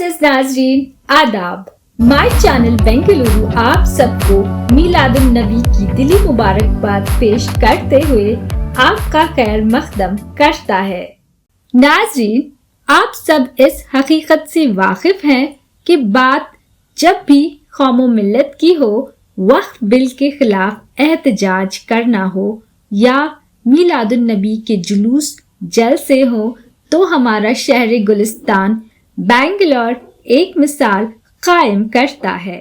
मोअज़्ज़ज़ नाज़रीन आदाब। My channel Bengaluru आप सबको मीलादुन नबी की दिली मुबारकबाद पेश करते हुए आपका खैर मक़दम करता है। नाज़रीन, आप सब इस हकीकत से वाकिफ हैं कि बात जब भी कौम मिल्लत की हो, वक्फ बिल के खिलाफ एहतजाज करना हो या मीलादुन नबी के जुलूस जलसे हो, तो हमारा शहर गुलिस्तान बेंगलोर एक मिसाल कायम करता है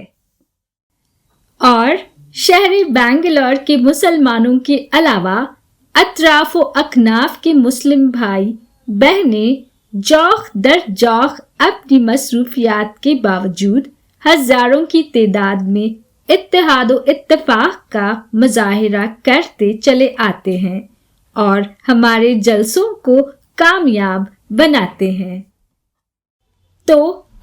और शहर बेंगलोर के मुसलमानों के अलावा अतराफ व अकनाफ के मुस्लिम भाई बहनें जौख दर जौख अपनी मसरूफियात के बावजूद हजारों की तादाद में इत्तेहाद व इत्तेफाक का मुजाहिरा करते चले आते हैं और हमारे जलसों को कामयाब बनाते हैं। तो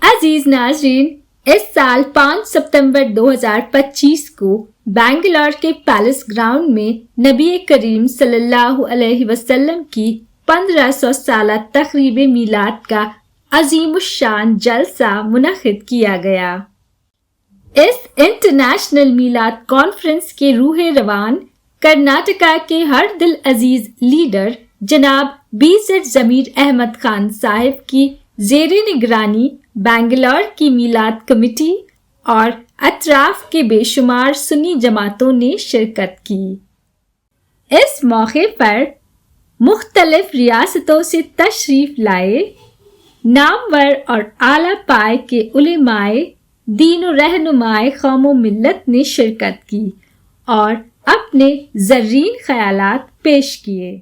अजीज नाजरीन, इस साल 5 सितंबर 2025 को बेंगलोर के पैलेस ग्राउंड में नबी करीम सल्लल्लाहु अलैहि वसल्लम की 1500 साला तकरीब मीलाद का अजीमुश्शान जलसा मुनक़िद किया गया। इस इंटरनेशनल मीलाद कॉन्फ्रेंस के रूह रवान कर्नाटका के हर दिल अजीज लीडर जनाब बीज़ेड ज़मीर अहमद खान साहिब की ज़ेरे निगरानी बेंगलोर की मीलाद कमेटी और अतराफ के बेशुमार सुन्नी जमातों ने शिरकत की। इस मौके पर मुख्तलिफ रियासतों से तशरीफ लाए नामवर और आला पाए के उलेमाए दीन और रहनुमाए कौम मिल्लत ने शिरकत की और अपने ज़र्रीन ख़यालात पेश किए।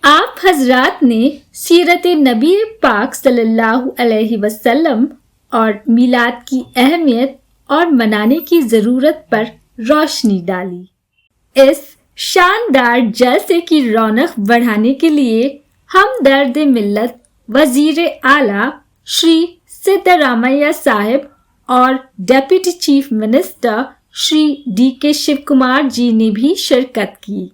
आप हजरात ने सीरत नबी पाक सल्लल्लाहु अलैहि वसल्लम और मिलाद की अहमियत और मनाने की ज़रूरत पर रोशनी डाली। इस शानदार जलसे की रौनक बढ़ाने के लिए हमदर्द मिल्लत वज़ीर आला श्री सिद्धरामैया साहिब और deputy chief minister Shri D K. Shivakumar ji ने भी शिरकत की।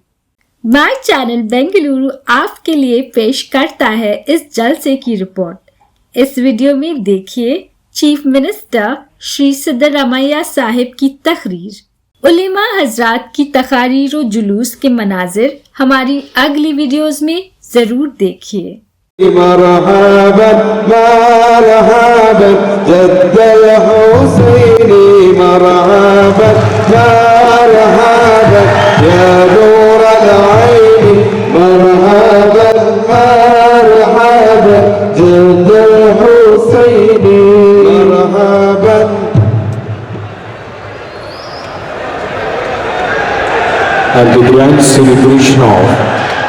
माय चैनल बेंगलुरु आपके लिए पेश करता है इस जलसे की रिपोर्ट। इस वीडियो में देखिए चीफ मिनिस्टर श्री सिद्धरामैया साहिब की तकरीर। उलेमा हजरात की तकारीर व जुलूस के मनाजिर हमारी अगली वीडियोस में जरूर देखिए। मरहबन मरहबन जद्दल हुसैनी मरहबन मरहबन या नूर अलैनी मरहबन मरहबन जद्दल Husaini मरहबन। At the grand celebration of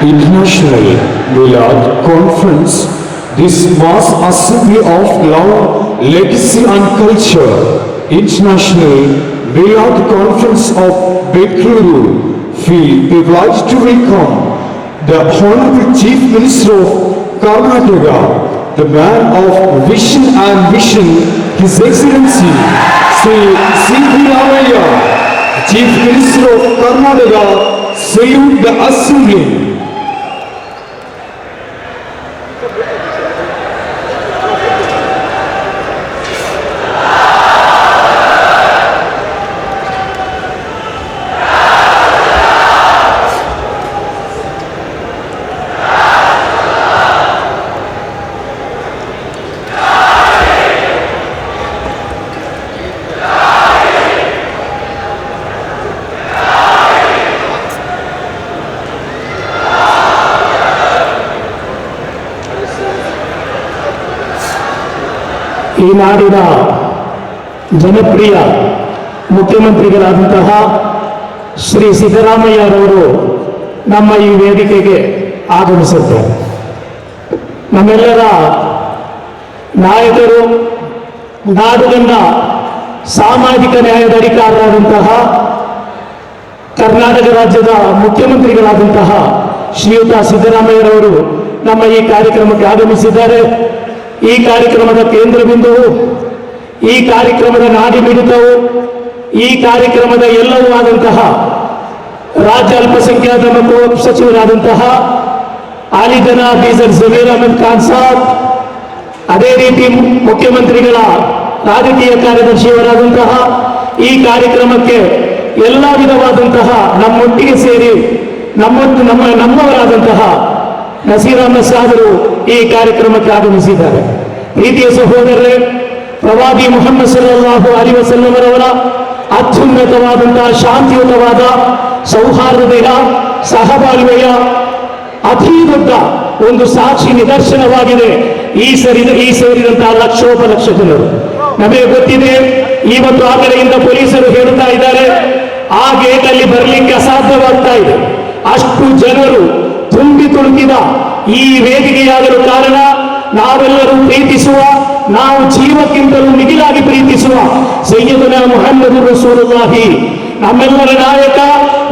International Milad Conference, this vast assembly of love, legacy and culture, International Milad Conference of Bengaluru, feel privileged to welcome the Honorable Chief Minister of Karnataka, the man of vision and mission, His Excellency Sri Siddaramaiah, Chief Minister of Karnataka. Salute the assembly. ಈ ನಾಡಿನ ಜನಪ್ರಿಯ ಮುಖ್ಯಮಂತ್ರಿಗಳಾದಂತಹ ಶ್ರೀ ಸಿದ್ದರಾಮಯ್ಯರವರು ನಮ್ಮ ಈ ವೇದಿಕೆಗೆ ಆಗಮಿಸಿದ್ದಾರೆ। ನಮ್ಮೆಲ್ಲರ ನಾಯಕರು, ನಾಡಿನ ಸಾಮಾಜಿಕ ನ್ಯಾಯದ ಅಧಿಕಾರರಾದಂತಹ ಕರ್ನಾಟಕ ರಾಜ್ಯದ ಮುಖ್ಯಮಂತ್ರಿಗಳಾದಂತಹ ಶ್ರೀಯುತ ಸಿದ್ದರಾಮಯ್ಯರವರು ನಮ್ಮ ಈ ಕಾರ್ಯಕ್ರಮಕ್ಕೆ ಆಗಮಿಸಿದ್ದಾರೆ। ಈ ಕಾರ್ಯಕ್ರಮದ ಕೇಂದ್ರ ಬಿಂದುವು, ಈ ಕಾರ್ಯಕ್ರಮದ ನಾಡಿ ಮಿಡಿತವು, ಈ ಕಾರ್ಯಕ್ರಮದ ಎಲ್ಲವೂ ಆದಂತಹ ರಾಜ್ಯ ಅಲ್ಪಸಂಖ್ಯಾತ ಮತ್ತು ಸಚಿವರಾದಂತಹ ಆಲಿ ಜನಾಬ್ बीज़ेड ज़मीर अहमद खान साहब, ಅದೇ ರೀತಿ ಮುಖ್ಯಮಂತ್ರಿಗಳ ರಾಜಕೀಯ ಕಾರ್ಯದರ್ಶಿಯವರಾದಂತಹ ಈ ಕಾರ್ಯಕ್ರಮಕ್ಕೆ ಎಲ್ಲ ವಿಧವಾದಂತಹ ನಮ್ಮೊಟ್ಟಿಗೆ ಸೇರಿ ನಮ್ಮವರಾದಂತಹ ನಸೀರ್ ಅಹಮದ್ ಸಾಹೇಬರು ಈ ಕಾರ್ಯಕ್ರಮಕ್ಕೆ ಆಗಮಿಸಿದ್ದಾರೆ. ಪ್ರೀತಿಯ ಸಹೋದರರೇ, ಪ್ರವಾದಿ ಮುಹಮ್ಮದ್ ಸಲ್ಲಲ್ಲಾಹು ಅಲೈಹಿ ವಸಲ್ಲಂ ಅವರ ಅತ್ಯುನ್ನತವಾದಂತಹ ಶಾಂತಿಯುತವಾದ ಸೌಹಾರ್ದತೆಯ ಸಹಬಾಳ್ವೆಯ ಅತಿ ದೊಡ್ಡ ಒಂದು ಸಾಕ್ಷಿ ನಿದರ್ಶನವಾಗಿದೆ ಈ ಸೇರಿದಂತಹ ಲಕ್ಷೋಪಲಕ್ಷ ಜನರು. ನಮಗೆ ಗೊತ್ತಿದೆ, ಇವತ್ತು ಆ ಕಡೆಯಿಂದ ಪೊಲೀಸರು ಹೇಳುತ್ತಾ ಇದ್ದಾರೆ ಆ ಗೇಟಲ್ಲಿ ಬರಲಿಕ್ಕೆ ಅಸಾಧ್ಯವಾಗ್ತಾ ಇದೆ. ಅಷ್ಟು ಜನರು ತುಂಬಿ ತುಳುಕಿದ ಈ ವೇದಿಕೆಯಾಗಲು ಕಾರಣ ನಾವೆಲ್ಲರೂ ಪ್ರೀತಿಸುವ, ನಾವು ಜೀವಕ್ಕಿಂತಲೂ ಮಿಗಿಲಾಗಿ ಪ್ರೀತಿಸುವ ಸಯ್ಯದನಾ ಮುಹಮ್ಮದ್ ರಸೂಲುಲ್ಲಾಹಿ, ನಮ್ಮೆಲ್ಲರ ನಾಯಕ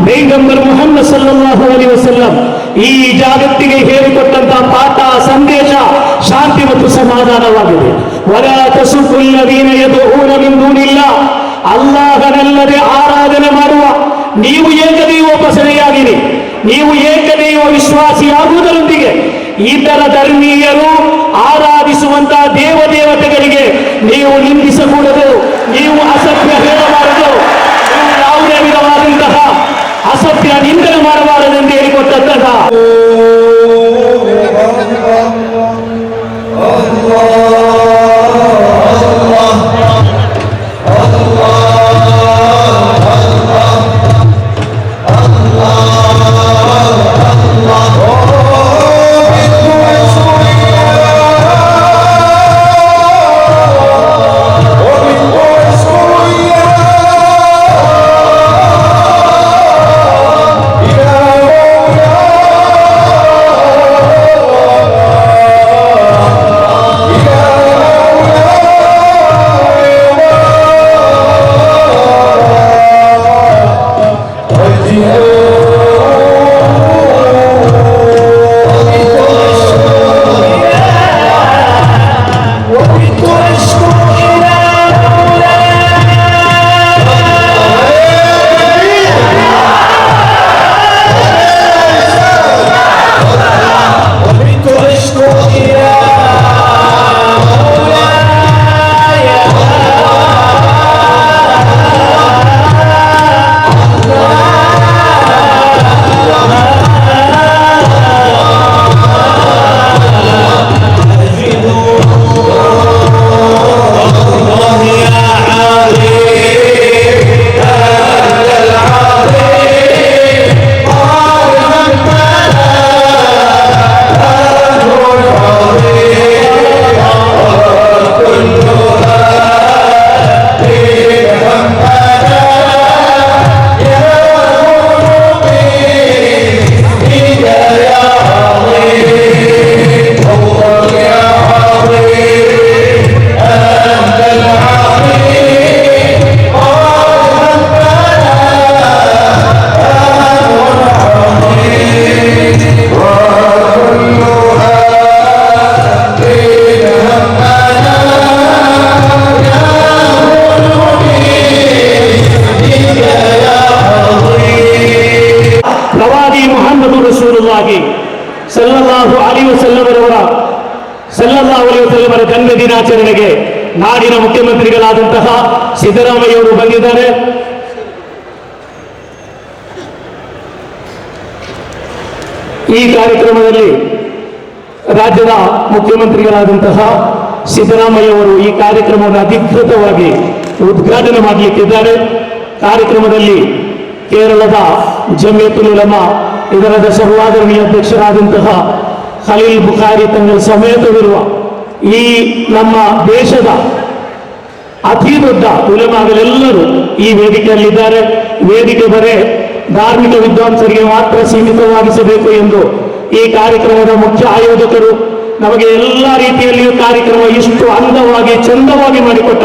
ಪೈಗಂಬರ್ ಮುಹಮ್ಮದ್ ಸಲ್ಲಲ್ಲಾಹು ಅಲೈಹಿ ವಸಲ್ಲಂ ಈ ಜಗತ್ತಿಗೆ ಹೇಳಿಕೊಟ್ಟಂತಹ ಪಾಠ ಸಂದೇಶ ಶಾಂತಿ ಮತ್ತು ಸಮಾಧಾನವಾಗಿದೆ. ವಲಾ ತಸುಬ್ಬುಲ್ ಲದೀನ ಯದುಊನ ಮಿನ್ ದೂನಿಲ್ಲಾಹ್, ಅಲ್ಲಾಹನಲ್ಲದೆ ಆರಾಧನೆ ಮಾಡುವ ನೀವು ಏಕದೈವೋಪಾಸನೆಯಾಗಿರಿ. ನೀವು ಏಕದೈವ ವಿಶ್ವಾಸಿಯಾಗುವುದರೊಂದಿಗೆ ಇತರ ಧರ್ಮೀಯರು ಆರಾಧಿಸುವಂತಹ ದೇವತೆಗಳಿಗೆ ನೀವು ನಿಂದಿಸಕೂಡದು, ನೀವು ಅಸತ್ಯ ಹೇಳಬಾರದು, ನೀವು ಯಾವುದೇ ವಿಧವಾದಂತಹ ಅಸತ್ಯ ನಿಂದನೆ ಮಾಡಬಾರದೆಂದು ಹೇಳಿಕೊಟ್ಟಂತಹ ಸಲ್ಲಲ್ಲಾಹು ಅಲೈಹಿ ವಸಲ್ಲಮರ ಜನ್ಮ ದಿನಾಚರಣೆಗೆ ನಾಡಿನ ಮುಖ್ಯಮಂತ್ರಿಗಳಾದಂತಹ ಸಿದ್ದರಾಮಯ್ಯ ಅವರು ಬಂದಿದ್ದಾರೆ. ಈ ಕಾರ್ಯಕ್ರಮದಲ್ಲಿ ರಾಜ್ಯದ ಮುಖ್ಯಮಂತ್ರಿಗಳಾದಂತಹ ಸಿದ್ದರಾಮಯ್ಯ ಅವರು ಈ ಕಾರ್ಯಕ್ರಮವನ್ನು ಅಧಿಕೃತವಾಗಿ ಉದ್ಘಾಟನೆ ಮಾಡಲಿಕ್ಕಿದ್ದಾರೆ. ಕಾರ್ಯಕ್ರಮದಲ್ಲಿ ಕೇರಳದ ಜಮಿಯತುಲ್ ಉಲಮಾ ಇದರ ಸರ್ವಾದರಣೀಯ ಅಧ್ಯಕ್ಷರಾದಂತಹ ಖಲೀಲ್ ಬುಖಾರಿ ತಂಗಳ ಸಮೇತವಿರುವ ಈ ನಮ್ಮ ದೇಶದ ಅತಿ ದೊಡ್ಡ ಉಲಮಾಗಳೆಲ್ಲರೂ ಈ ವೇದಿಕೆಯಲ್ಲಿದ್ದಾರೆ. ವೇದಿಕೆ ಬರೇ ಧಾರ್ಮಿಕ ವಿದ್ವಾಂಸರಿಗೆ ಮಾತ್ರ ಸೀಮಿತವಾಗಿಸಬೇಕು ಎಂದು ಈ ಕಾರ್ಯಕ್ರಮದ ಮುಖ್ಯ ಆಯೋಜಕರು ನಮಗೆ ಎಲ್ಲ ರೀತಿಯಲ್ಲಿಯೂ ಕಾರ್ಯಕ್ರಮ ಇಷ್ಟು ಅಂದವಾಗಿ ಚಂದವಾಗಿ ಮಾಡಿಕೊಟ್ಟ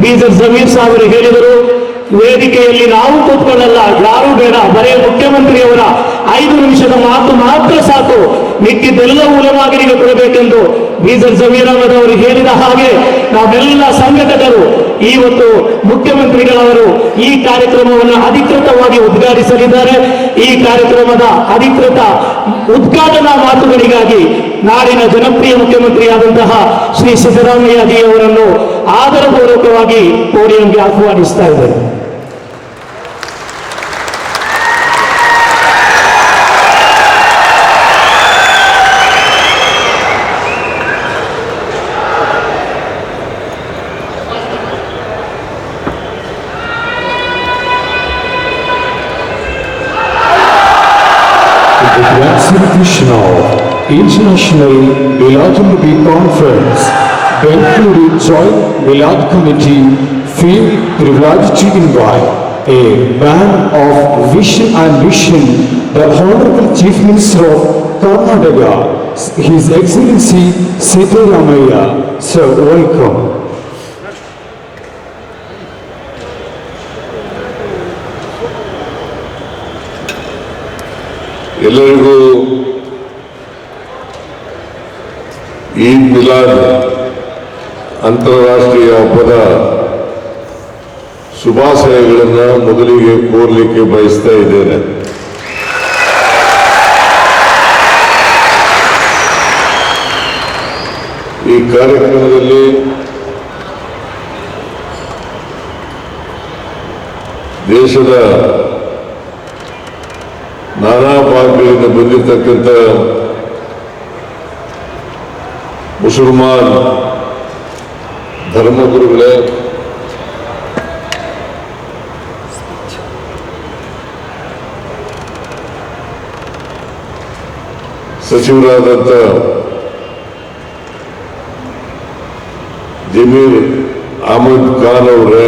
ಬೀಜರ್ ಜಮೀರ್ ಸಾಹೇಬರು ಹೇಳಿದರು, ವೇದಿಕೆಯಲ್ಲಿ ನಾವು ಕೂತ್ಕೊಳ್ಳಲ್ಲ, ಯಾರೂ ಬೇಡ, ಬರೇ ಮುಖ್ಯಮಂತ್ರಿಯವರ 5 ನಿಮಿಷದ ಮಾತು ಮಾತ್ರ ಸಾಕು, ಮಿಕ್ಕಿದ್ದೆಲ್ಲ ಉಲಮಾಗರಿಗೆ ಕೊಡಬೇಕೆಂದು ಬೀಜರ್ ಜಮೀರ್ ಅಹಮದ್ ಅವರು ಹೇಳಿದ ಹಾಗೆ ನಾವೆಲ್ಲ ಸಂಘಟಕರು ಈ ಇವತ್ತು ಮುಖ್ಯಮಂತ್ರಿಗಳವರು ಈ ಕಾರ್ಯಕ್ರಮವನ್ನು ಅಧಿಕೃತವಾಗಿ ಉದ್ಘಾಟಿಸಲಿದ್ದಾರೆ. ಈ ಕಾರ್ಯಕ್ರಮದ ಅಧಿಕೃತ ಉದ್ಘಾಟನಾ ಮಾತುಗಳಿಗಾಗಿ ನಾಡಿನ ಜನಪ್ರಿಯ ಮುಖ್ಯಮಂತ್ರಿಯಾದಂತಹ ಶ್ರೀ ಸಿದ್ದರಾಮಯ್ಯ ಜಿ ಅವರನ್ನು ಆದರಪೂರ್ವಕವಾಗಿ ಪೋಡಿಯಂಗೆ ಆಹ್ವಾನಿಸ್ತಾ ಇದ್ದಾರೆ. The grand celebration of International Milad-un-Nabi Conference, Bengaluru Joint Milad Committee feel privileged to invite a man of vision and mission, the Honorable Chief Minister of Karnataka, His Excellency Siddaramaiah. Sir, welcome. ಎಲ್ಲರಿಗೂ ಈದ್ ಮಿಲಾದ್ ಅಂತಾರಾಷ್ಟ್ರೀಯ ಹಬ್ಬದ ಶುಭಾಶಯಗಳನ್ನು ಮೊದಲಿಗೆ ಕೋರಲಿಕ್ಕೆ ಬಯಸ್ತಾ ಇದ್ದೇನೆ. ಈ ಕಾರ್ಯಕ್ರಮದಲ್ಲಿ ದೇಶದ ನಾನಾ ಭಾಗಗಳಿಂದ ಬಂದಿರತಕ್ಕಂಥ ಮುಸಲ್ಮಾನ್ ಧರ್ಮಗುರುಗಳೇ, ಸಚಿವರಾದಂಥ ಜಮೀರ್ ಅಹಮದ್ ಖಾನ್ ಅವರೇ,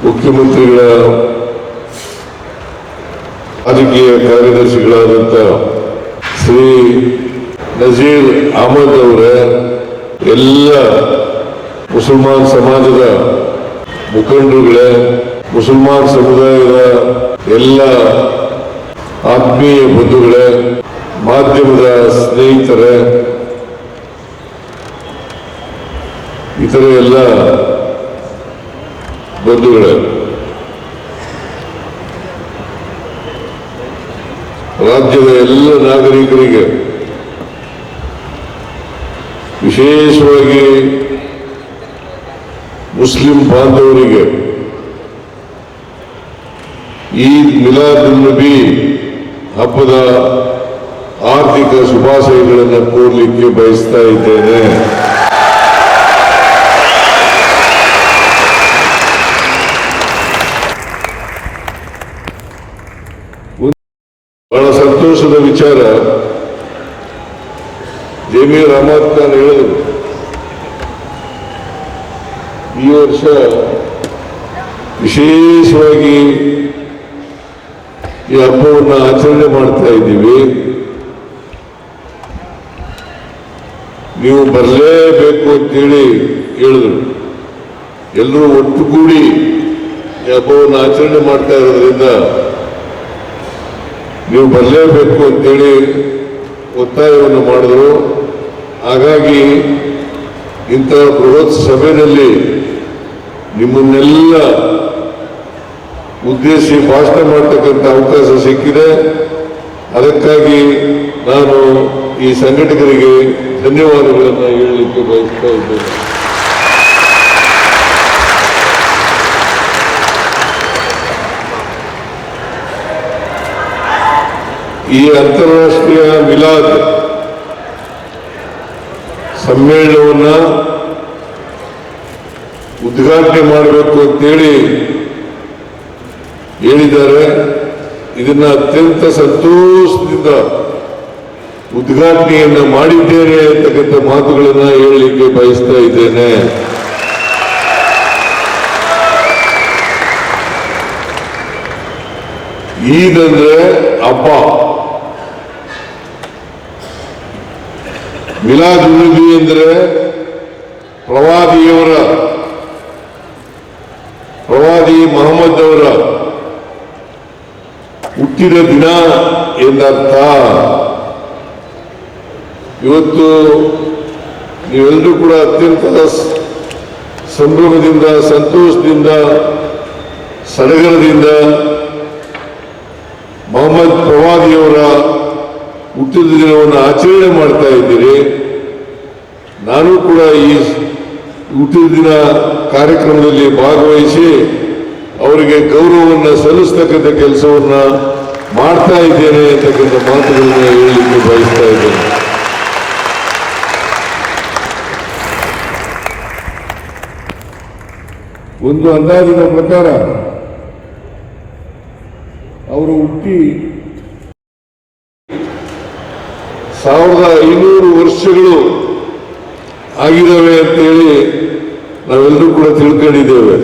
ಮುಖ್ಯಮಂತ್ರಿಗಳ ರಾಜಕೀಯ ಕಾರ್ಯದರ್ಶಿಗಳಾದಂಥ ಶ್ರೀ ನಜೀರ್ ಅಹಮದ್ ಅವರೇ, ಎಲ್ಲ ಮುಸಲ್ಮಾನ್ ಸಮಾಜದ ಮುಖಂಡರುಗಳೇ, ಮುಸಲ್ಮಾನ್ ಸಮುದಾಯದ ಎಲ್ಲ ಆತ್ಮೀಯ ಬಂಧುಗಳೇ, ಮಾಧ್ಯಮದ ಸ್ನೇಹಿತರೇ, ಇತರ ಎಲ್ಲ ಬಂಧುಗಳೇ, ರಾಜ್ಯದ ಎಲ್ಲ ನಾಗರಿಕರಿಗೆ, ವಿಶೇಷವಾಗಿ ಮುಸ್ಲಿಂ ಬಾಂಧವರಿಗೆ ಈದ್ ಮಿಲಾದ್-ಉನ್-ನಬಿ ಹಬ್ಬದ ಆರ್ಥಿಕ ಶುಭಾಶಯಗಳನ್ನು ಕೋರಲಿಕ್ಕೆ ಬಯಸ್ತಾ ಇದ್ದೇನೆ. ಬಹಳ ಸಂತೋಷದ ವಿಚಾರ, ಜಮೀರ್ ಅಹಮದ್ ಖಾನ್ ಹೇಳಿದರು, ಈ ವರ್ಷ ವಿಶೇಷವಾಗಿ ಈ ಹಬ್ಬವನ್ನು ಆಚರಣೆ ಮಾಡ್ತಾ ಇದ್ದೀವಿ, ನೀವು ಬರಲೇಬೇಕು ಅಂತೇಳಿ ಹೇಳಿದ್ರು. ಎಲ್ಲರೂ ಒಟ್ಟುಗೂಡಿ ಈ ಹಬ್ಬವನ್ನು ಆಚರಣೆ ಮಾಡ್ತಾ ಇರೋದ್ರಿಂದ ನೀವು ಬರಲೇಬೇಕು ಅಂತೇಳಿ ಒತ್ತಾಯವನ್ನು ಮಾಡಿದ್ರು. ಹಾಗಾಗಿ ಇಂಥ ಬೃಹತ್ ಸಭೆಯಲ್ಲಿ ನಿಮ್ಮನ್ನೆಲ್ಲ ಉದ್ದೇಶಿಸಿ ಭಾಷಣ ಮಾಡತಕ್ಕಂಥ ಅವಕಾಶ ಸಿಕ್ಕಿದೆ. ಅದಕ್ಕಾಗಿ ನಾನು ಈ ಸಂಘಟಕರಿಗೆ ಧನ್ಯವಾದಗಳನ್ನು ಹೇಳಲಿಕ್ಕೆ ಬಯಸ್ತಾ ಇದ್ದೇನೆ. ಈ ಅಂತಾರಾಷ್ಟ್ರೀಯ ಮಿಲಾದ್ ಸಮ್ಮೇಳನವನ್ನು ಉದ್ಘಾಟನೆ ಮಾಡಬೇಕು ಅಂತೇಳಿ ಹೇಳಿದ್ದಾರೆ. ಇದನ್ನ ಅತ್ಯಂತ ಸಂತೋಷದಿಂದ ಉದ್ಘಾಟನೆಯನ್ನು ಮಾಡಿದ್ದೇನೆ ಅಂತಕ್ಕಂಥ ಮಾತುಗಳನ್ನು ಹೇಳಲಿಕ್ಕೆ ಬಯಸ್ತಾ ಇದ್ದೇನೆ. ಈದ್ ಅಂದ್ರೆ ಹಬ್ಬ, ಮಿಲಾದ್-ಉನ್-ನಬಿ ಅಂದರೆ ಪ್ರವಾದಿ ಮೊಹಮ್ಮದ್ ಅವರ ಹುಟ್ಟಿದ ದಿನ ಎಂದರ್ಥ. ಇವತ್ತು ನೀವೆಲ್ಲರೂ ಕೂಡ ಅತ್ಯಂತ ಸಂಭ್ರಮದಿಂದ, ಸಂತೋಷದಿಂದ, ಸಡಗರದಿಂದ ಮೊಹಮ್ಮದ್ ಪ್ರವಾದಿಯವರ ಹುಟ್ಟಿದ ದಿನವನ್ನು ಆಚರಣೆ ಮಾಡ್ತಾ ಇದ್ದೀರಿ. ನಾನು ಕೂಡ ಈ ಹುಟ್ಟಿದ ದಿನ ಕಾರ್ಯಕ್ರಮದಲ್ಲಿ ಭಾಗವಹಿಸಿ ಅವರಿಗೆ ಗೌರವವನ್ನು ಸಲ್ಲಿಸ್ತಕ್ಕಂಥ ಕೆಲಸವನ್ನ ಮಾಡ್ತಾ ಇದ್ದೇನೆ ಅಂತಕ್ಕಂಥ ಮಾತುಗಳನ್ನು ಹೇಳಲಿಕ್ಕೆ ಬಯಸ್ತಾ ಇದ್ದೇನೆ. ಒಂದು ಅಂದಾಜಿನ ಪ್ರಕಾರ ಅವರು ಹುಟ್ಟಿ 1500 ವರ್ಷಗಳು ಆಗಿದ್ದಾವೆ ಅಂತೇಳಿ ನಾವೆಲ್ಲರೂ ಕೂಡ ತಿಳ್ಕೊಂಡಿದ್ದೇವೆ.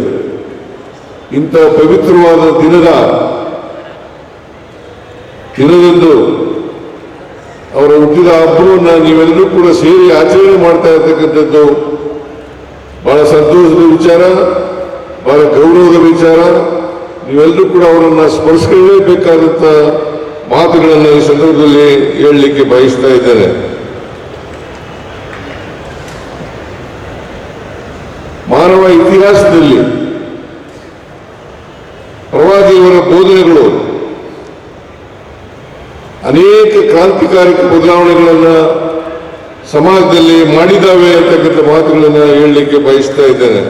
ಇಂಥ ಪವಿತ್ರವಾದ ದಿನದಂದು ಅವರ ಹುಟ್ಟಿದ ಹಬ್ಬವನ್ನು ನೀವೆಲ್ಲರೂ ಕೂಡ ಸೇರಿ ಆಚರಣೆ ಮಾಡ್ತಾ ಇರ್ತಕ್ಕಂಥದ್ದು ಬಹಳ ಸಂತೋಷದ ವಿಚಾರ, ಬಹಳ ಗೌರವದ ವಿಚಾರ. ನೀವೆಲ್ಲರೂ ಕೂಡ ಅವರನ್ನು ಸ್ಮರಿಸಲೇಬೇಕಾದಂಥ ಮಾತುಗಳನ್ನು ಈ ಸಂದರ್ಭದಲ್ಲಿ ಹೇಳಲಿಕ್ಕೆ ಬಯಸ್ತಾ ಇದ್ದೇನೆ. ಮಾನವ ಇತಿಹಾಸದಲ್ಲಿ ಪ್ರವಾದಿಯವರ ಬೋಧನೆಗಳು ಅನೇಕ ಕ್ರಾಂತಿಕಾರಕ ಬದಲಾವಣೆಗಳನ್ನು ಸಮಾಜದಲ್ಲಿ ಮಾಡಿದ್ದಾವೆ ಅಂತಕ್ಕಂಥ ಮಾತುಗಳನ್ನು ಹೇಳಲಿಕ್ಕೆ ಬಯಸ್ತಾ ಇದ್ದೇನೆ.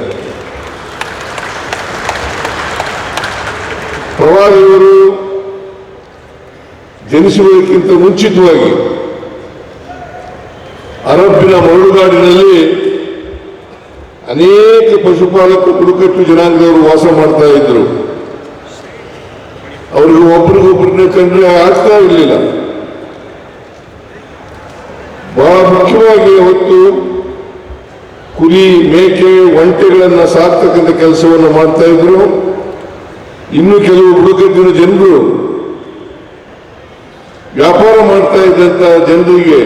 ಪ್ರವಾದಿಯವರು ಜನಿಸುವುದಕ್ಕಿಂತ ಮುಂಚಿತವಾಗಿ ಅರಬ್ಬಿನ ಮರಳುಗಾಡಿನಲ್ಲಿ ಅನೇಕ ಪಶುಪಾಲಕ ಬುಡಕಟ್ಟು ಜನಾಂಗದವರು ವಾಸ ಮಾಡ್ತಾ ಇದ್ರು. ಅವರಿಗೆ ಒಬ್ಬರಿಗೊಬ್ಬರನ್ನ ಕಂಡ್ರೆ ಆಗ್ತಾ ಇರಲಿಲ್ಲ. ಬಹಳ ಮುಖ್ಯವಾಗಿ ಅವತ್ತು ಕುರಿ, ಮೇಕೆ, ಒಂಟೆಗಳನ್ನ ಸಾಕ್ತಕ್ಕಂಥ ಕೆಲಸವನ್ನು ಮಾಡ್ತಾ ಇದ್ರು. ಇನ್ನು ಕೆಲವು ಬುಡಕಟ್ಟಿನ ಜನರು ವ್ಯಾಪಾರ ಮಾಡ್ತಾ ಇದ್ದಂತ ಜನರಿಗೆ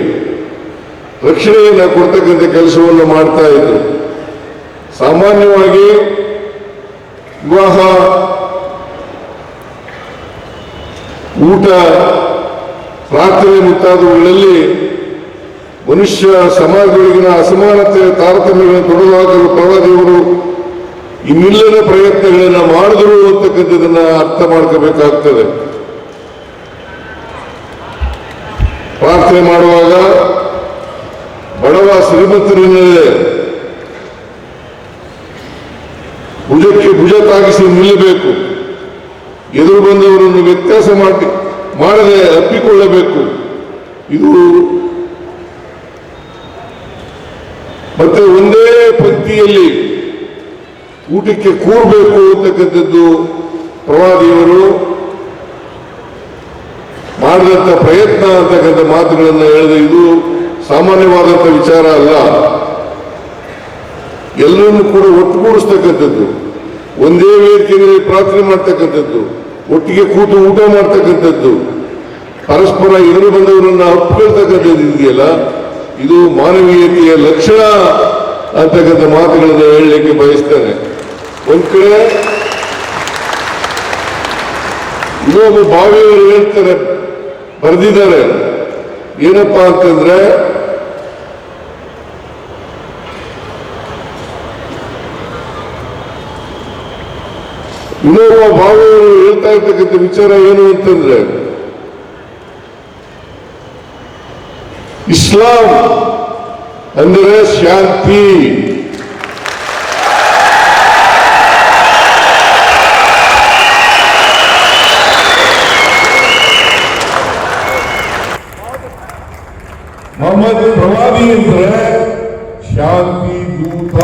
ರಕ್ಷಣೆಯನ್ನು ಕೊಡ್ತಕ್ಕಂಥ ಕೆಲಸವನ್ನು ಮಾಡ್ತಾ ಇದ್ರು. ಸಾಮಾನ್ಯವಾಗಿ ವಿವಾಹ, ಊಟ, ಪ್ರಾರ್ಥನೆ ಮುಂತಾದವುಗಳಲ್ಲಿ ಮನುಷ್ಯ ಸಮಾಜದೊಳಗಿನ ಅಸಮಾನತೆ, ತಾರತಮ್ಯಗಳನ್ನು ತೊಡೆದುಹಾಕಲು ಪ್ರವಾದಿಯವರು ಇನ್ನಿಲ್ಲದ ಪ್ರಯತ್ನಗಳನ್ನು ಮಾಡಿದ್ರು ಅಂತಕ್ಕಂಥದ್ದನ್ನ ಅರ್ಥ ಮಾಡ್ಕೋಬೇಕಾಗ್ತದೆ. ಪ್ರಾರ್ಥನೆ ಮಾಡುವಾಗ ಬಡವ ಶ್ರೀಮಂತರನ್ನೇ ಭುಜಕ್ಕೆ ಭುಜ ತಾಗಿಸಿ ನಿಲ್ಲಬೇಕು. ಎದುರು ಬಂದವರನ್ನು ವ್ಯತ್ಯಾಸ ಮಾಡದೆ ಅಪ್ಪಿಕೊಳ್ಳಬೇಕು. ಇದು ಮತ್ತೆ ಒಂದೇ ಪಂಕ್ತಿಯಲ್ಲಿ ಊಟಕ್ಕೆ ಕೂರಬೇಕು ಅಂತಕ್ಕಂಥದ್ದು ಪ್ರವಾದಿಯವರು ಮಾಡಿದಂಥ ಪ್ರಯತ್ನ ಅಂತಕ್ಕಂಥ ಮಾತುಗಳನ್ನು ಹೇಳಿದ. ಇದು ಸಾಮಾನ್ಯವಾದಂಥ ವಿಚಾರ ಅಲ್ಲ. ಎಲ್ಲರನ್ನು ಕೂಡ ಒಟ್ಟುಗೂಡಿಸ್ತಕ್ಕಂಥದ್ದು, ಒಂದೇ ವೇದಿಕೆಯಲ್ಲಿ ಪ್ರಾರ್ಥನೆ ಮಾಡ್ತಕ್ಕಂಥದ್ದು, ಒಟ್ಟಿಗೆ ಕೂತು ಊಟ ಮಾಡ್ತಕ್ಕಂಥದ್ದು, ಪರಸ್ಪರ ಎದುರು ಬಂದವರನ್ನು ಅಪ್ಪಿಕೊಳ್ತಕ್ಕಂಥದ್ದು ಇದೆಯಲ್ಲ, ಇದು ಮಾನವೀಯತೆಯ ಲಕ್ಷಣ ಅಂತಕ್ಕಂಥ ಮಾತುಗಳನ್ನು ಹೇಳಲಿಕ್ಕೆ ಬಯಸ್ತೇನೆ. ಒಂದ್ ಕಡೆ ಇನ್ನೊಬ್ಬ ಬಾವಿಯವರು ಹೇಳ್ತಾರೆ, ಬರೆದಿದ್ದಾರೆ, ಏನಪ್ಪಾ ಅಂತಂದ್ರೆ ಇನ್ನೊಬ್ಬ ಬಾವಿಯವರು ಹೇಳ್ತಾ ಇರ್ತಕ್ಕಂಥ ವಿಚಾರ ಏನು ಅಂತಂದ್ರೆ, ಇಸ್ಲಾಂ ಅಂದರೆ ಶಾಂತಿ, ಮೊಹಮ್ಮದ್ ಪ್ರವಾದಿ ಅಂದ್ರೆ ಶಾಂತಿ ದೂತ.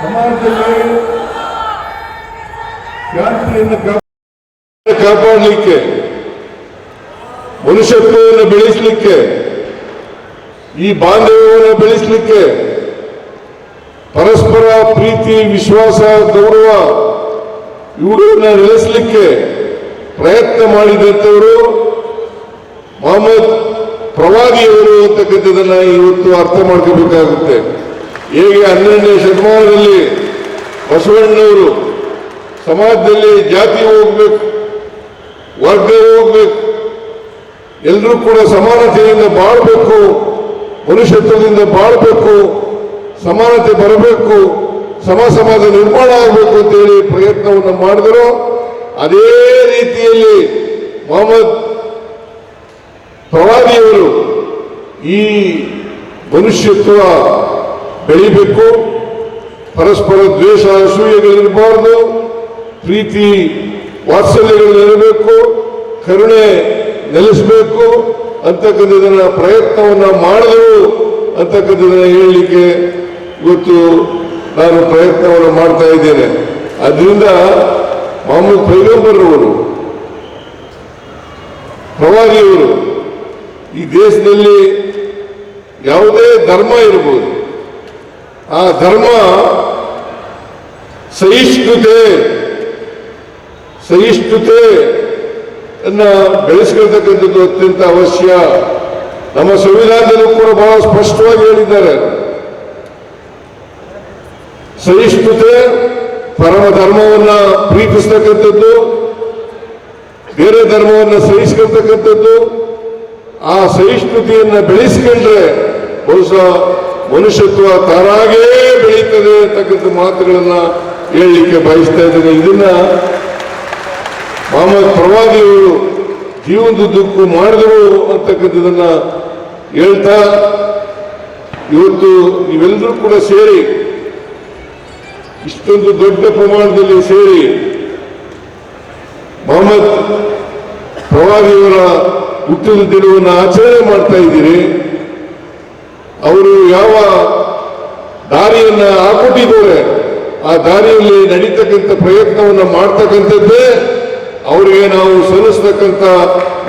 ಸಮಾಜದಲ್ಲಿ ಶಾಂತಿಯನ್ನು ಕಾಪಾಡಲಿಕ್ಕೆ, ಮನುಷ್ಯತ್ವವನ್ನು ಬೆಳೆಸಲಿಕ್ಕೆ, ಈ ಬಾಂಧವ್ಯವನ್ನು ಬೆಳೆಸಲಿಕ್ಕೆ, ಪರಸ್ಪರ ಪ್ರೀತಿ, ವಿಶ್ವಾಸ, ಗೌರವ ಇವುಗಳನ್ನು ನೆಲೆಸಲಿಕ್ಕೆ ಪ್ರಯತ್ನ ಮಾಡಿದಂಥವರು ಮೊಹಮ್ಮದ್ ಪ್ರವಾದಿಯವರು ಅಂತಕ್ಕಂಥದ್ದನ್ನ ಇವತ್ತು ಅರ್ಥ ಮಾಡ್ಕೋಬೇಕಾಗುತ್ತೆ. ಹೇಗೆ 12ನೇ ಶತಮಾನದಲ್ಲಿ ಬಸವಣ್ಣನವರು ಸಮಾಜದಲ್ಲಿ ಜಾತಿ ಹೋಗ್ಬೇಕು, ವರ್ಗ ಹೋಗ್ಬೇಕು, ಎಲ್ಲರೂ ಕೂಡ ಸಮಾನತೆಯಿಂದ ಬಾಳ್ಬೇಕು, ಮನುಷ್ಯತ್ವದಿಂದ ಬಾಳ್ಬೇಕು, ಸಮಾನತೆ ಬರಬೇಕು, ಸಮಾಜ ನಿರ್ಮಾಣ ಆಗಬೇಕು ಅಂತೇಳಿ ಪ್ರಯತ್ನವನ್ನು ಮಾಡಿದ್ರು. ಅದೇ ರೀತಿಯಲ್ಲಿ ಮೊಹಮ್ಮದ್ ಪ್ರವಾದಿಯವರು ಈ ಮನುಷ್ಯತ್ವ ಬೆಳಿಬೇಕು, ಪರಸ್ಪರ ದ್ವೇಷ ಅಸೂಯೆಗಳಿರಬಾರ್ದು, ಪ್ರೀತಿ ವಾತ್ಸಲ್ಯಗಳಿರಬೇಕು, ಕರುಣೆ ನೆಲೆಸಬೇಕು ಅಂತಕ್ಕಂಥದ್ದನ್ನ ಪ್ರಯತ್ನವನ್ನ ಮಾಡಿದರು ಅಂತಕ್ಕಂಥದ್ದನ್ನ ಹೇಳಲಿಕ್ಕೆ ಇವತ್ತು ನಾನು ಪ್ರಯತ್ನವನ್ನು ಮಾಡ್ತಾ ಇದ್ದೇನೆ. ಅದರಿಂದ ಮೊಹಮ್ಮದ್ ಪೈಗಂಬರ್ರವರು ಪ್ರವಾದಿಯವರು ಈ ದೇಶದಲ್ಲಿ ಯಾವುದೇ ಧರ್ಮ ಇರಬಹುದು, ಆ ಧರ್ಮ ಸಹಿಷ್ಣುತೆಯನ್ನ ಬೆಳೆಸ್ಕೊಳ್ತಕ್ಕಂಥದ್ದು ಅತ್ಯಂತ ಅವಶ್ಯ. ನಮ್ಮ ಸಂವಿಧಾನದಲ್ಲೂ ಕೂಡ ಬಹಳ ಸ್ಪಷ್ಟವಾಗಿ ಹೇಳಿದ್ದಾರೆ, ಸಹಿಷ್ಣುತೆ, ಪರಮ ಧರ್ಮವನ್ನ ಪ್ರೀತಿಸ್ತಕ್ಕಂಥದ್ದು, ಬೇರೆ ಧರ್ಮವನ್ನು ಸಹಿಸ್ಕೊಳ್ತಕ್ಕಂಥದ್ದು. ಆ ಸಹಿಷ್ಣುತೆಯನ್ನ ಬೆಳೆಸ್ಕೊಂಡ್ರೆ ಬಹುಶಃ ಮನುಷ್ಯತ್ವ ತಾನಾಗೇ ಬೆಳೀತದೆ ಅಂತಕ್ಕಂಥ ಮಾತುಗಳನ್ನ ಹೇಳಲಿಕ್ಕೆ ಬಯಸ್ತಾ ಇದ್ದೇನೆ. ಇದನ್ನ ಮೊಹಮ್ಮದ್ ಪ್ರವಾದಿಯವರು ಜೀವನದುದ್ದಕ್ಕೂ ಮಾಡಿದರು ಅಂತಕ್ಕಂಥದನ್ನ ಹೇಳ್ತಾ, ಇವತ್ತು ನೀವೆಲ್ಲರೂ ಕೂಡ ಸೇರಿ ಇಷ್ಟೊಂದು ದೊಡ್ಡ ಪ್ರಮಾಣದಲ್ಲಿ ಸೇರಿ ಮೊಹಮ್ಮದ್ ಪ್ರವಾದಿಯವರ ಹುಟ್ಟಿದ ದಿನವನ್ನು ಆಚರಣೆ ಮಾಡ್ತಾ ಇದ್ದೀರಿ. ಅವರು ಯಾವ ದಾರಿಯನ್ನ ಹಾಕೊಟ್ಟಿದ್ದಾರೆ ಆ ದಾರಿಯಲ್ಲಿ ನಡೀತಕ್ಕಂಥ ಪ್ರಯತ್ನವನ್ನು ಮಾಡ್ತಕ್ಕಂಥದ್ದೇ ಅವರಿಗೆ ನಾವು ಸಲ್ಲಿಸ್ತಕ್ಕಂಥ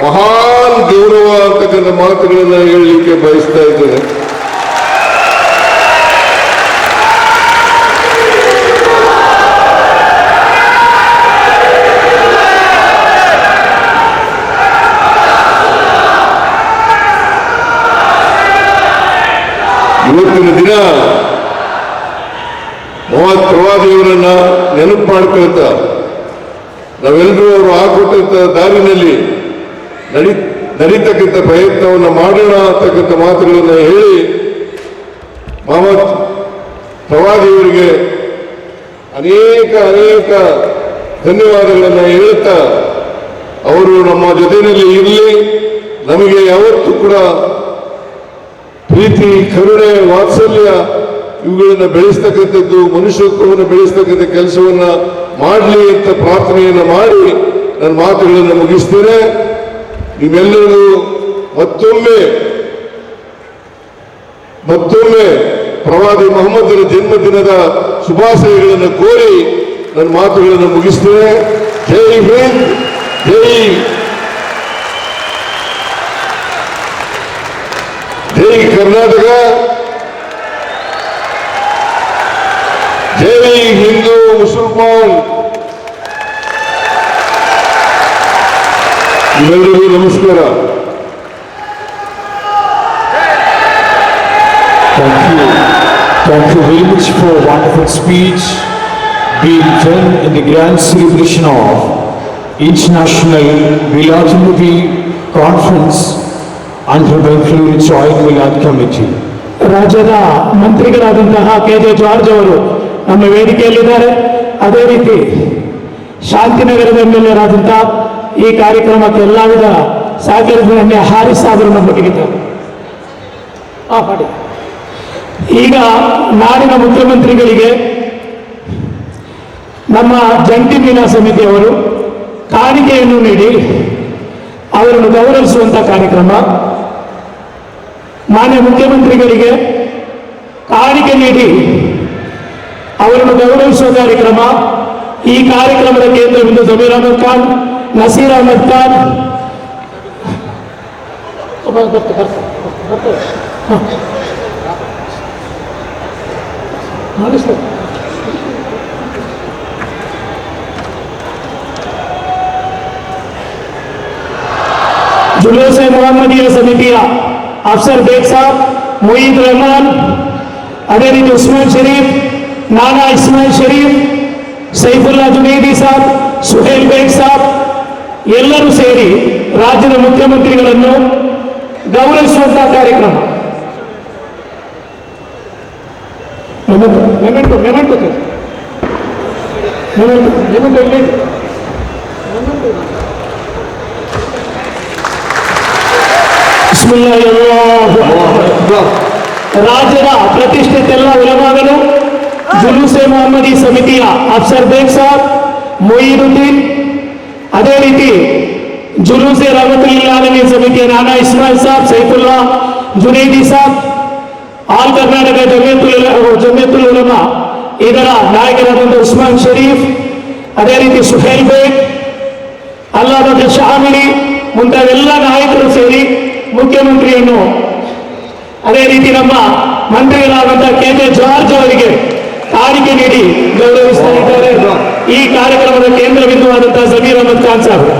ಮಹಾನ್ ಗೌರವ ಅಂತಕ್ಕಂಥ ಮಾತುಗಳನ್ನು ಹೇಳಲಿಕ್ಕೆ ಬಯಸ್ತಾ ಇದ್ದೇನೆ. ಇವತ್ತಿನ ದಿನ ಮೊಹಮ್ಮದ್ ಪ್ರವಾದಿಯವರನ್ನ ನೆನಪು ಮಾಡ್ಕೊಳ್ತಾ ನಾವೆಲ್ಲರೂ ಅವರು ಹಾಕೊಟ್ಟಂತ ದಾರಿನಲ್ಲಿ ನಡೀತಕ್ಕಂಥ ಪ್ರಯತ್ನವನ್ನು ಮಾಡೋಣ ಅಂತಕ್ಕಂಥ ಮಾತುಗಳನ್ನು ಹೇಳಿ ಮೊಹಮ್ಮದ್ ಪ್ರವಾದಿಯವರಿಗೆ ಅನೇಕ ಧನ್ಯವಾದಗಳನ್ನು ಹೇಳುತ್ತಾ, ಅವರು ನಮ್ಮ ಜೊತೆಯಲ್ಲಿ ಇರಲಿ, ನಮಗೆ ಯಾವತ್ತೂ ಕೂಡ ಪ್ರೀತಿ, ಕರುಣೆ, ವಾತ್ಸಲ್ಯ ಇವುಗಳನ್ನು ಬೆಳೆಸ್ತಕ್ಕಂಥದ್ದು, ಮನುಷ್ಯತ್ವವನ್ನು ಬೆಳೆಸ್ತಕ್ಕಂಥ ಕೆಲಸವನ್ನ ಮಾಡಲಿ ಅಂತ ಪ್ರಾರ್ಥನೆಯನ್ನು ಮಾಡಿ ನನ್ನ ಮಾತುಗಳನ್ನು ಮುಗಿಸ್ತೇನೆ. ನೀವೆಲ್ಲರಿಗೂ ಮತ್ತೊಮ್ಮೆ ಪ್ರವಾದಿ ಮೊಹಮ್ಮದರ ಜನ್ಮದಿನದ ಶುಭಾಶಯಗಳನ್ನು ಕೋರಿ ನನ್ನ ಮಾತುಗಳನ್ನು ಮುಗಿಸ್ತೇನೆ. ಜೈ ಹಿಂದ್, ಜೈ ಕರ್ನಾಟಕ, ಜೈ ಹಿಂದೂ ಮುಸಲ್ಮಾನ್. ಎಲ್ಲರಿಗೂ ನಮಸ್ಕಾರ. Thank you very much for a wonderful speech being done in the grand celebration of International Milad-un-Nabi Conference under Bengaluru Joint Milad Committee. ರಾಜ್ಯದ ಮಂತ್ರಿಗಳಾದಂತಹ KJ ಜಾರ್ಜ್ ಅವರು ನಮ್ಮ ವೇದಿಕೆಯಲ್ಲಿದ್ದಾರೆ. ಅದೇ ರೀತಿ ಶಾಂತಿನಗರದ MLA ರಾದಂತಹ ಈ ಕಾರ್ಯಕ್ರಮಕ್ಕೆ ಎಲ್ಲ ವಿಧ ಸಹಕರಿಸಿದ ಹಾರಿಸ್ ಅವರು ನಮ್ಮೊಟ್ಟಿಗಿದ್ದಾರೆ. ಈಗ ನಾಡಿನ ಮುಖ್ಯಮಂತ್ರಿಗಳಿಗೆ ನಮ್ಮ ಜಂಟಿ ಮೀನಾ ಸಮಿತಿಯವರು ಕಾಣಿಕೆಯನ್ನು ನೀಡಿ ಅವರನ್ನು ಗೌರವಿಸುವಂತಹ ಕಾರ್ಯಕ್ರಮ. ಮಾನ್ಯ ಮುಖ್ಯಮಂತ್ರಿಗಳಿಗೆ ಕಾಣಿಕೆ ನೀಡಿ ಅವರನ್ನು ಗೌರವಿಸುವ ಕಾರ್ಯಕ್ರಮ. ಈ ಕಾರ್ಯಕ್ರಮದ ಕೇಂದ್ರಬಿಂದು ಜಮೀರ್ ಅಹಮದ್ ಖಾನ್, ನಸೀರ್ ಅಹಮದ್ ಖಾನ್, ಜುಲೂಸ್-ಎ-ಮೊಹಮ್ಮದಿಯಾ ಸಮಿತಿಯ ಅಫ್ಸರ್ ಬೇಗ್ ಸಾಬ್, ಮೊಯೀದ್ ರೆಹಮಾನ್, ಅದೇ ರೀತಿ ಉಸ್ಮಾನ್ ಶರೀಫ್, ನಾನಾ ಇಸ್ಮಾಯಿಲ್ ಶರೀಫ್, ಸೈಫುಲ್ಲಾ ಜುನೈದಿ ಸಾಬ್, ಸುಹೇಲ್ ಬೇಗ್ ಸಾಬ್ ಎಲ್ಲರೂ ಸೇರಿ ರಾಜ್ಯದ ಮುಖ್ಯಮಂತ್ರಿಗಳನ್ನು ಗೌರವಿಸುವಂತಹ ಕಾರ್ಯಕ್ರಮ. ರಾಜ್ಯದ ಪ್ರತಿಷ್ಠಿತ ಎಲ್ಲ ಉಲಮಾಗಳು, ಜುಲೂಸೆ ಮೊಹಮ್ಮದಿ ಸಮಿತಿಯ ಅಫ್ಸರ್ ಬೇಗ್ ಸಾಬ್, ಮೊಯೀದುದ್ದೀನ್, ಅದೇ ರೀತಿ ಜುಲೂಸೆ ರಹಮತುಲ್ಲಾಹಿ ಸಮಿತಿಯ ನಾನಾ ಇಸ್ಮಾಯಿಲ್ ಸಾಬ್, ಸೈಫುಲ್ಲಾ ಜುನೈದಿ ಸಾಬ್, ಆಲ್ ಕರ್ನಾಟಕ ಜಮಿಯತುಲ್ ಉಲಮಾ ಇದರ ನಾಯಕರಾದಂಥ ಉಸ್ಮಾನ್ ಶರೀಫ್, ಅದೇ ರೀತಿ ಸುಹೇಲ್ ಬೇಗ್, ಅಲ್ಲಾಹ್ ಶಾಮಿಲಿ ಮುಂತಾದೆಲ್ಲ ನಾಯಕರು ಸೇರಿ ಮುಖ್ಯಮಂತ್ರಿಯನ್ನು, ಅದೇ ರೀತಿ ನಮ್ಮ ಮಂತ್ರಿಗಳಾದಂತಹ ಕೆ.ಜೆ. ಜಾರ್ಜ್ ಅವರಿಗೆ ಕಾಣಿಕೆ ನೀಡಿ ಗೌರವಿಸ್ತಾ ಇದ್ದಾರೆ. ಈ ಕಾರ್ಯಕ್ರಮದ ಕೇಂದ್ರ ಬಿಂದುವಾದಂತಹ Zameer Ahmed Khan Saheb.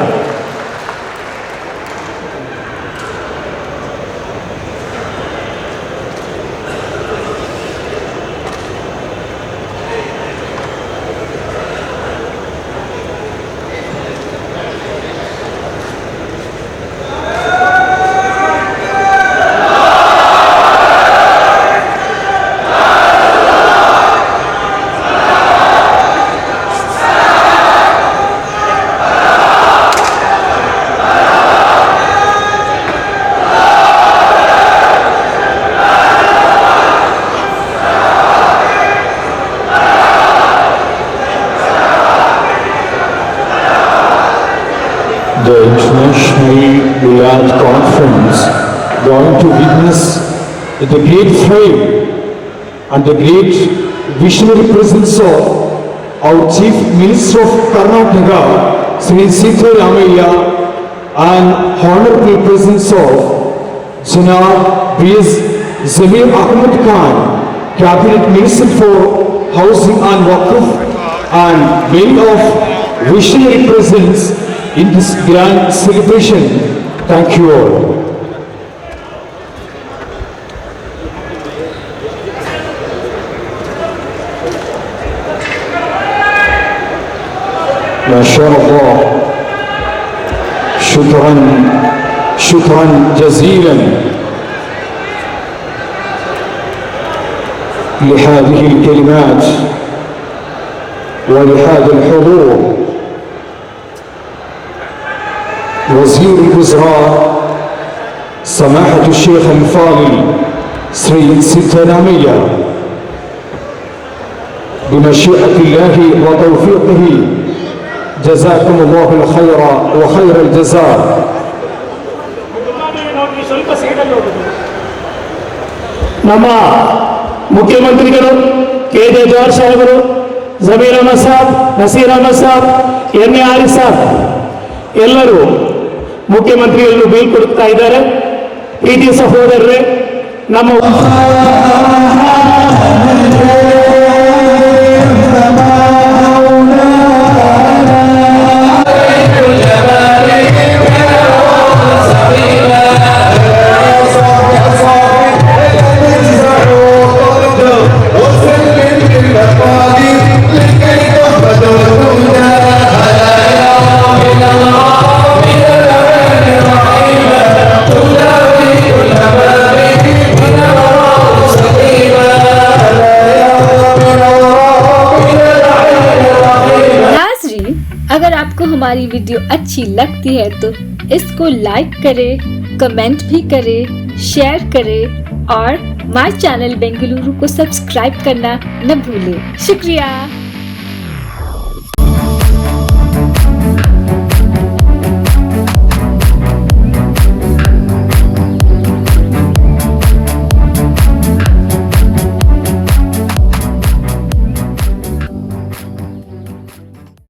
The International Bilad Conference going to witness the great fame and the great visionary presence of our Chief Minister of Karnataka, Sri Sitaramayya, and honorable presence of Janab B.S. Zamir Ahmad Khan, Cabinet Minister for Housing and Waqf, and many of visionary presence in this grand celebration. Thank you all. MashaAllah. Shukran jazeelan لهذه الكلمات ولهذا الحضور. وزير الوزراء سماحة الشيخ الفاضل سيد سيترامية، بمشيئة الله وتوفيقه جزاكم الله الخير وخير الجزاء. ನಮ್ಮ ಮುಖ್ಯಮಂತ್ರಿಗಳು KJ. George ಸಾಹೇಬರು, ಜಮೀರ್ ಅಹಮದ್ ಸಾಬ್, ನಸೀರ್ ಅಹಮದ್ ಸಾಬ್, ಎನ್.ಎ. ಆರಿಫ್ ಸಾಬ್ ಎಲ್ಲರೂ ಮುಖ್ಯಮಂತ್ರಿಗಳನ್ನು ಬೀಳ್ಕೊಡುತ್ತಾ ಇದ್ದಾರೆ. ಪ್ರೀತಿ ಸಹೋದರರೇ, ನಮ್ಮ अगर आपको हमारी वीडियो अच्छी लगती है तो इसको लाइक करें, कमेंट भी करें, शेयर करें और माय चैनल बेंगलुरु को सब्सक्राइब करना न भूलें। शुक्रिया।